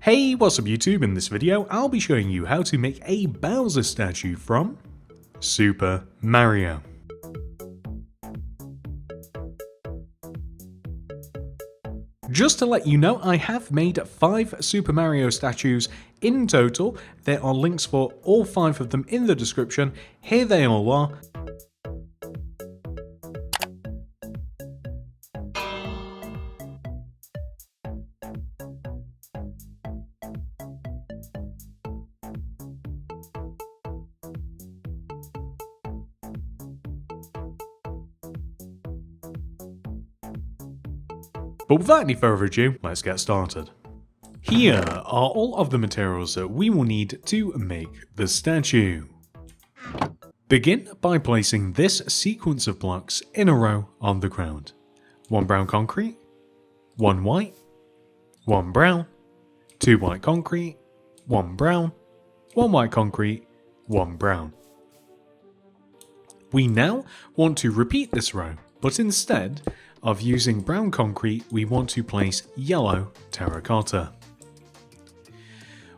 Hey, what's up YouTube? In this video, I'll be showing you how to make a Bowser statue from Super Mario. Just to let you know, I have made 5 Super Mario statues in total. There are links for all 5 of them in the description. Here they all are. But without any further ado, let's get started. Here are all of the materials that we will need to make the statue. Begin by placing this sequence of blocks in a row on the ground. 1 brown concrete, 1 white, 1 brown, 2 white concrete, 1 brown, 1 white concrete, 1 brown. We now want to repeat this row, but instead of using brown concrete, we want to place yellow terracotta.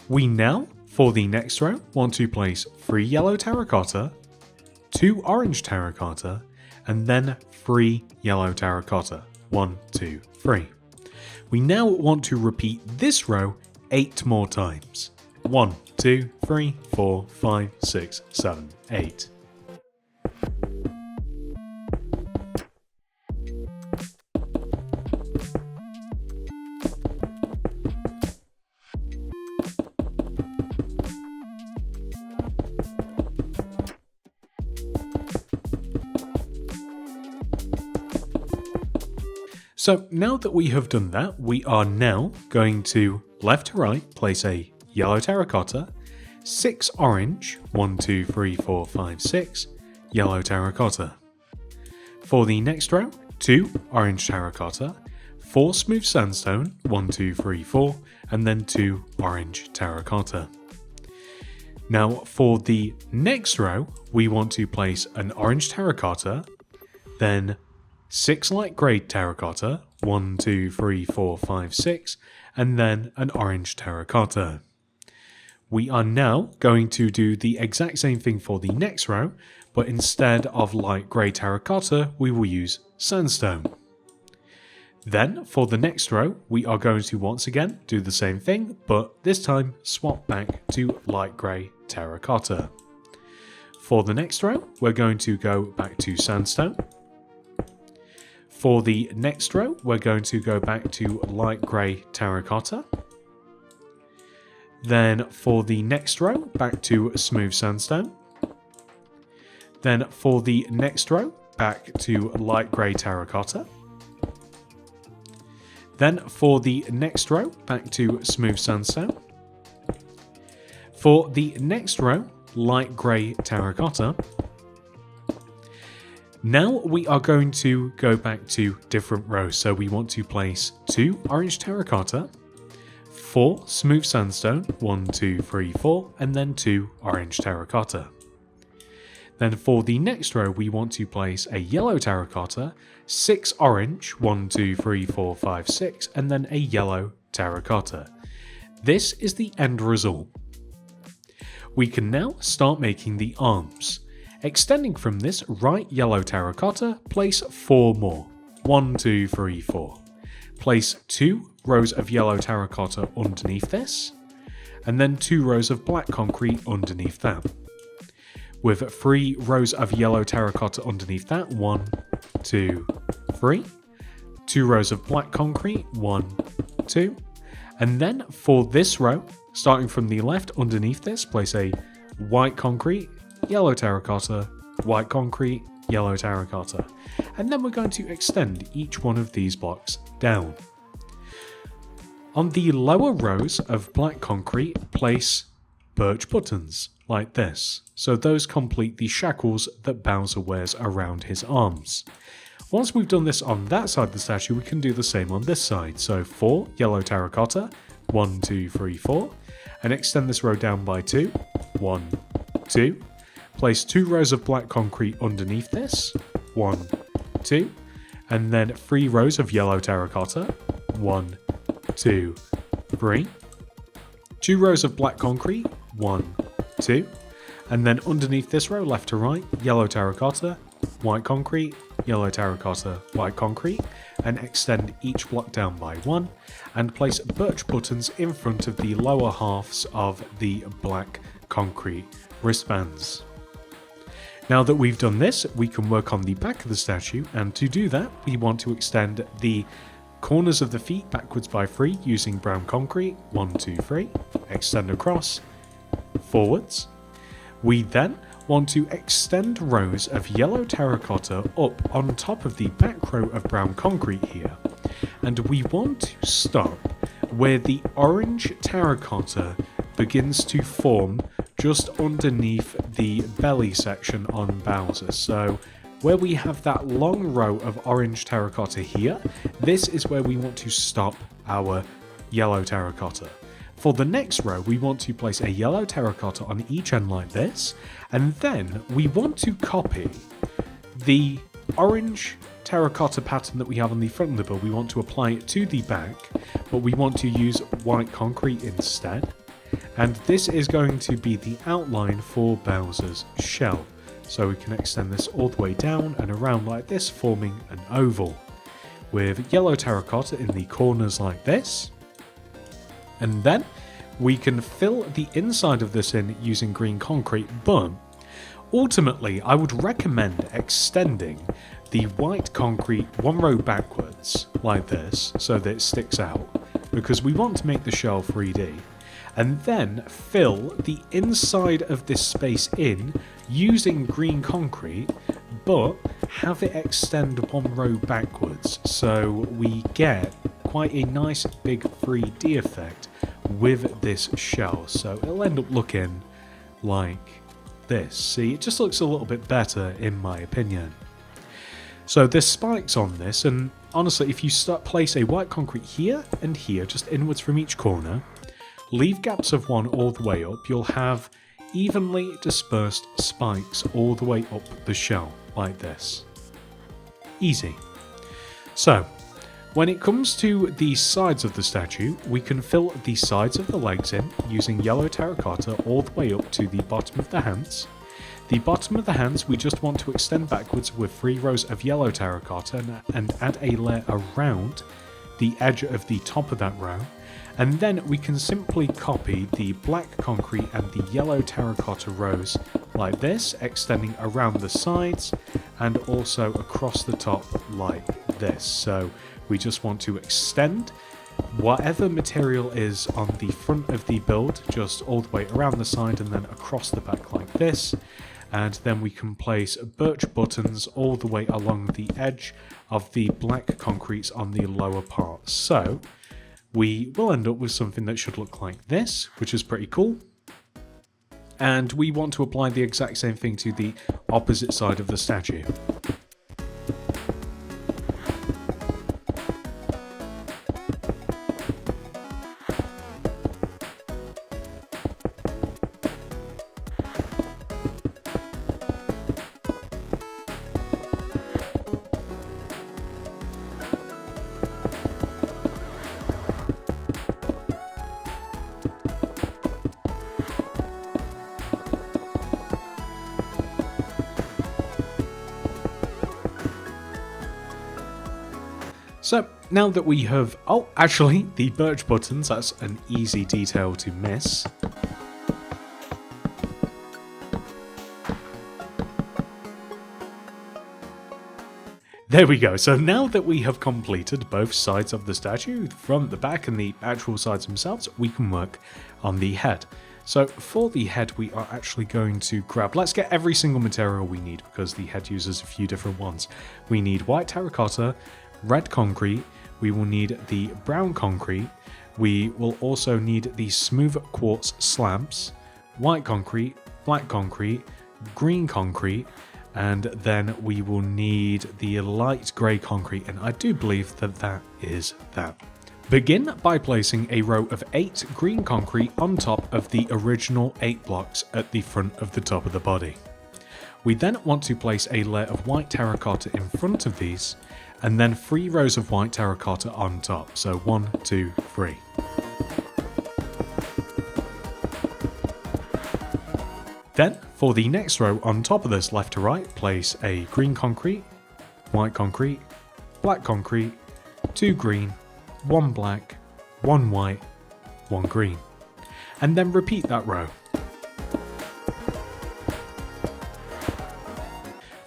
We now, for the next row, want to place 3 yellow terracotta, 2 orange terracotta, and then 3 yellow terracotta. 1, 2, 3. We now want to repeat this row 8 more times. 1, 2, 3, 4, 5, 6, 7, 8. So now that we have done that, we are now going to left to right place a yellow terracotta, 6 orange, 1, 2, 3, 4, 5, 6 yellow terracotta. For the next row, 2 orange terracotta, 4 smooth sandstone, 1, 2, 3, 4, and then 2 orange terracotta. Now for the next row, we want to place an orange terracotta, then 6 light grey terracotta, 1, 2, 3, 4, 5, 6, and then an orange terracotta. We are now going to do the exact same thing for the next row, but instead of light grey terracotta, we will use sandstone. Then, for the next row, we are going to once again do the same thing, but this time swap back to light grey terracotta. For the next row, we're going to go back to sandstone. For the next row, we're going to go back to light grey terracotta. Then for the next row, back to smooth sandstone. Then for the next row, back to light grey terracotta. Then for the next row, back to smooth sandstone. For the next row, light grey terracotta. Now we are going to go back to different rows, so we want to place 2 orange terracotta, 4 smooth sandstone, 1, 2, 3, 4, and then 2 orange terracotta. Then for the next row, we want to place a yellow terracotta, 6 orange, 1, 2, 3, 4, 5, 6, and then a yellow terracotta. This is the end result. We can now start making the arms. Extending from this right yellow terracotta, place 4 more. 1, 2, 3, 4. Place 2 rows of yellow terracotta underneath this, and then 2 rows of black concrete underneath that. With 3 rows of yellow terracotta underneath that, 1, 2, 3. 2 rows of black concrete, 1, 2. And then for this row, starting from the left underneath this, place a white concrete, yellow terracotta, white concrete, yellow terracotta. And then we're going to extend each one of these blocks down. On the lower rows of black concrete, place birch buttons, like this. So those complete the shackles that Bowser wears around his arms. Once we've done this on that side of the statue, we can do the same on this side. So 4 yellow terracotta, 1, 2, 3, 4, and extend this row down by 2, 1, 2. Place 2 rows of black concrete underneath this, 1, 2, and then 3 rows of yellow terracotta, 1, 2, 3. 2 rows of black concrete, 1, 2, and then underneath this row, left to right, yellow terracotta, white concrete, yellow terracotta, white concrete, and extend each block down by 1, and place birch buttons in front of the lower halves of the black concrete wristbands. Now that we've done this, we can work on the back of the statue, and to do that, we want to extend the corners of the feet backwards by 3 using brown concrete, 1, 2, 3, extend across, forwards. We then want to extend rows of yellow terracotta up on top of the back row of brown concrete here, and we want to stop where the orange terracotta begins to form just underneath the belly section on Bowser. So where we have that long row of orange terracotta here, this is where we want to stop our yellow terracotta. For the next row, we want to place a yellow terracotta on each end like this, and then we want to copy the orange terracotta pattern that we have on the front of the build. We want to apply it to the back, but we want to use white concrete instead. And this is going to be the outline for Bowser's shell. So we can extend this all the way down and around like this, forming an oval, with yellow terracotta in the corners like this. And then we can fill the inside of this in using green concrete, but ultimately I would recommend extending the white concrete 1 row backwards like this so that it sticks out, because we want to make the shell 3D. And then fill the inside of this space in using green concrete, but have it extend 1 row backwards, so we get quite a nice big 3D effect with this shell. So it'll end up looking like this. See, it just looks a little bit better in my opinion. So there's spikes on this, and honestly, if you place a white concrete here and here, just inwards from each corner, leave gaps of 1 all the way up, you'll have evenly dispersed spikes all the way up the shell, like this. Easy. So, when it comes to the sides of the statue, we can fill the sides of the legs in using yellow terracotta all the way up to the bottom of the hands. The bottom of the hands we just want to extend backwards with 3 rows of yellow terracotta and add a layer around the edge of the top of that row. And then we can simply copy the black concrete and the yellow terracotta rows like this, extending around the sides and also across the top like this. So we just want to extend whatever material is on the front of the build, just all the way around the side and then across the back like this. And then we can place birch buttons all the way along the edge of the black concretes on the lower part. So we will end up with something that should look like this, which is pretty cool. And we want to apply the exact same thing to the opposite side of the statue. So now that we have, oh actually the birch buttons, that's an easy detail to miss. There we go, so now that we have completed both sides of the statue, the front, the back and the actual sides themselves, we can work on the head. So for the head we are actually going to grab, let's get every single material we need because the head uses a few different ones. We need white terracotta, red concrete, we will need the brown concrete, we will also need the smooth quartz slabs, white concrete, black concrete, green concrete, and then we will need the light grey concrete, and I do believe that that is that. Begin by placing a row of 8 green concrete on top of the original 8 blocks at the front of the top of the body. We then want to place a layer of white terracotta in front of these, and then 3 rows of white terracotta on top, so 1, 2, 3. Then, for the next row on top of this left to right, place a green concrete, white concrete, black concrete, 2 green, 1 black, 1 white, 1 green. And then repeat that row.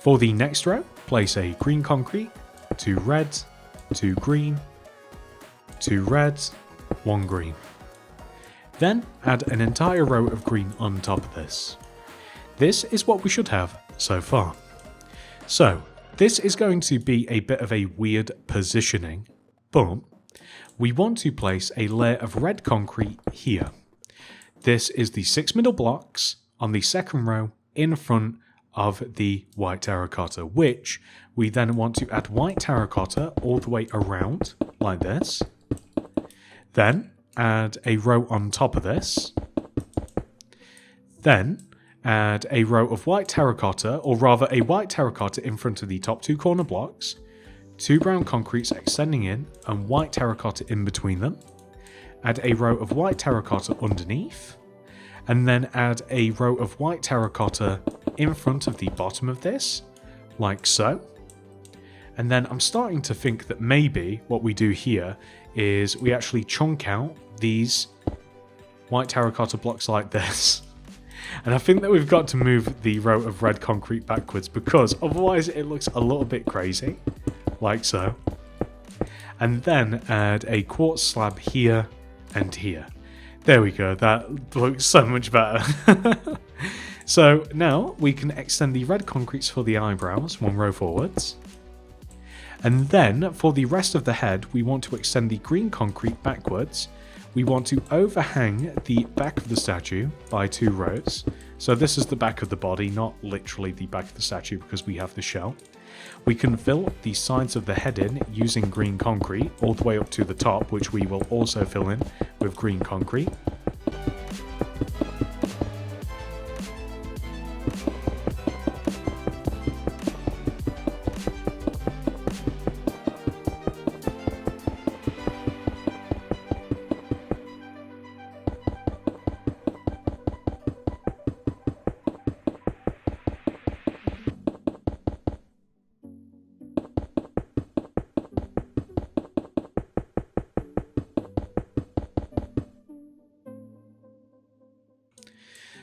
For the next row, place a green concrete, 2 reds, 2 green, 2 reds, 1 green. Then add an entire row of green on top of this. This is what we should have so far. So this is going to be a bit of a weird positioning, but we want to place a layer of red concrete here. This is the 6 middle blocks on the second row in front of the white terracotta, which we then want to add white terracotta all the way around like this. Then add a row on top of this. Then add a row of white terracotta, or rather a white terracotta in front of the top 2 corner blocks, 2 brown concretes extending in and white terracotta in between them. Add a row of white terracotta underneath, and then add a row of white terracotta in front of the bottom of this, like so. And then I'm starting to think that maybe what we do here is we actually chunk out these white terracotta blocks like this. And I think that we've got to move the row of red concrete backwards, because otherwise it looks a little bit crazy, like so. And then add a quartz slab here and here. There we go, that looks so much better. So now we can extend the red concretes for the eyebrows 1 row forwards. And then for the rest of the head, we want to extend the green concrete backwards. We want to overhang the back of the statue by 2 rows. So this is the back of the body, not literally the back of the statue because we have the shell. We can fill the sides of the head in using green concrete all the way up to the top, which we will also fill in with green concrete.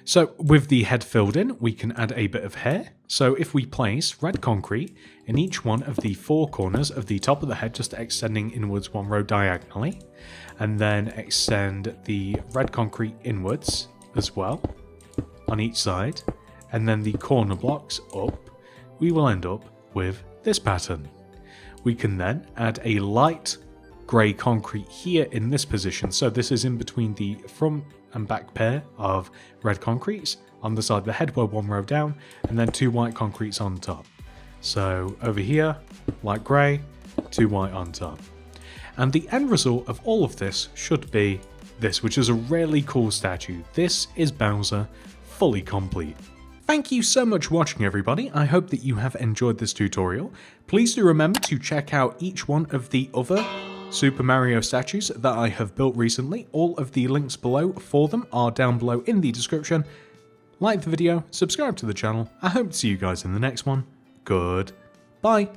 So with the head filled in, we can add a bit of hair. So if we place red concrete in each one of the 4 corners of the top of the head, just extending inwards 1 row diagonally, and then extend the red concrete inwards as well on each side, and then the corner blocks up, we will end up with this pattern. We can then add a light grey concrete here in this position. So this is in between the front and back pair of red concretes. On the side of the head, we're 1 row down, and then 2 white concretes on top. So over here, light grey, 2 white on top. And the end result of all of this should be this, which is a really cool statue. This is Bowser, fully complete. Thank you so much for watching, everybody. I hope that you have enjoyed this tutorial. Please do remember to check out each one of the other Super Mario statues that I have built recently. All of the links below for them are down below in the description. Like the video, subscribe to the channel. I hope to see you guys in the next one. Goodbye.